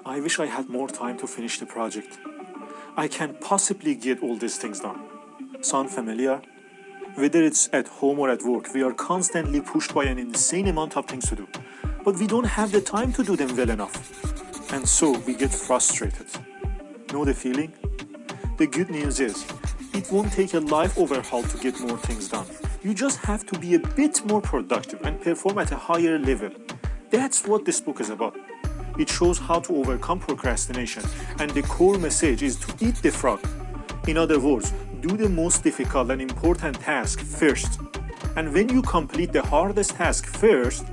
I wish I had more time to finish the project. I can't possibly get all these things done. Sound familiar? Whether it's at home or at work, we are constantly pushed by an insane amount of things to do, but we don't have the time to do them well enough. And so we get frustrated. Know the feeling? The good news is, it won't take a life overhaul to get more things done. You just have to be a bit more productive and perform at a higher level. That's what this book is about. It shows how to overcome procrastination, and the core message is to eat the frog. In other words, do the most difficult and important task first. And when you complete the hardest task first,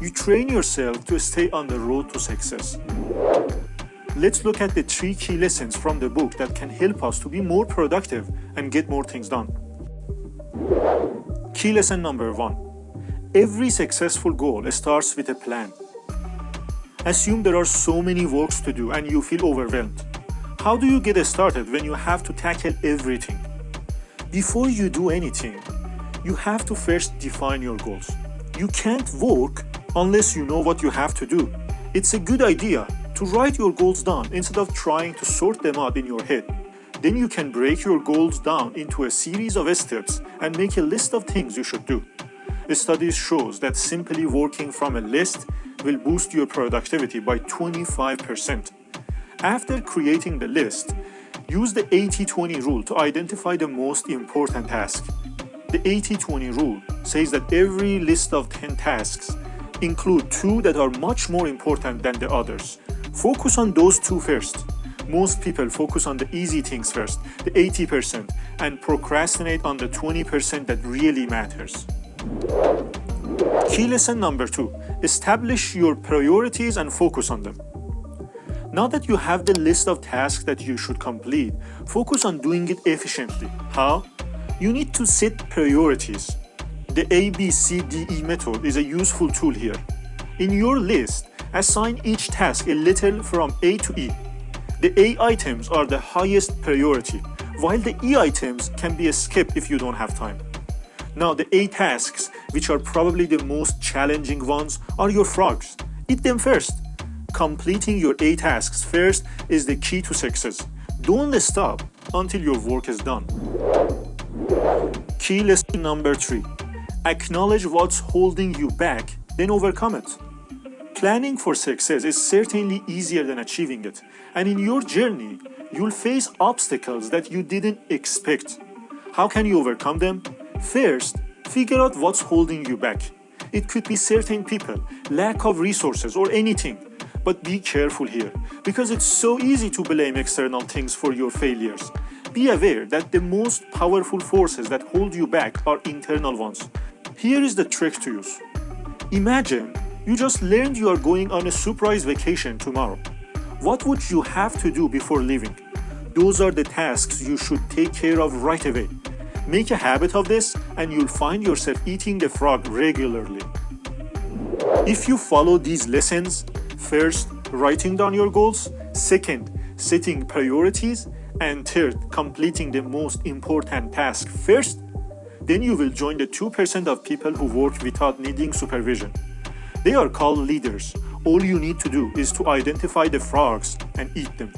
you train yourself to stay on the road to success. Let's look at the 3 key lessons from the book that can help us to be more productive and get more things done. Key lesson number 1. Every successful goal starts with a plan. Assume there are so many works to do and you feel overwhelmed. How do you get started when you have to tackle everything? Before you do anything, you have to first define your goals. You can't work unless you know what you have to do. It's a good idea to write your goals down instead of trying to sort them out in your head. Then you can break your goals down into a series of steps and make a list of things you should do. Studies shows that simply working from a list will boost your productivity by 25%. After creating the list, use the 80-20 rule to identify the most important task. The 80-20 rule says that every list of 10 tasks include 2 that are much more important than the others. Focus on those 2 first. Most people focus on the easy things first, the 80%, and procrastinate on the 20% that really matters. Key lesson number 2. Establish your priorities and focus on them. Now that you have the list of tasks that you should complete, focus on doing it efficiently. How? You need to set priorities. The ABCDE method is a useful tool here. In your list, assign each task a letter from A to E. The A items are the highest priority, while the E items can be skipped if you don't have time. Now, the A tasks, which are probably the most challenging ones, are your frogs. Eat them first. Completing your A tasks first is the key to success. Don't stop until your work is done. Key lesson number 3. Acknowledge what's holding you back, then overcome it. Planning for success is certainly easier than achieving it, and in your journey, you'll face obstacles that you didn't expect. How can you overcome them? First, figure out what's holding you back. It could be certain people, lack of resources, or anything. But be careful here, because it's so easy to blame external things for your failures. Be aware that the most powerful forces that hold you back are internal ones. Here is the trick to use. Imagine you just learned you are going on a surprise vacation tomorrow. What would you have to do before leaving? Those are the tasks you should take care of right away. Make a habit of this and you'll find yourself eating the frog regularly. If you follow these lessons, first, writing down your goals, second, setting priorities, and third, completing the most important task first, then you will join the 2% of people who work without needing supervision. They are called leaders. All you need to do is to identify the frogs and eat them.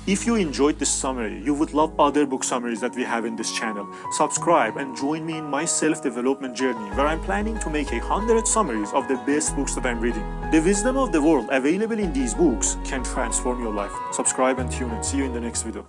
If you enjoyed this summary, you would love other book summaries that we have in this channel. Subscribe and join me in my self-development journey, where I'm planning to make 100 summaries of the best books that I'm reading. The wisdom of the world available in these books can transform your life. Subscribe and tune in. See you in the next video.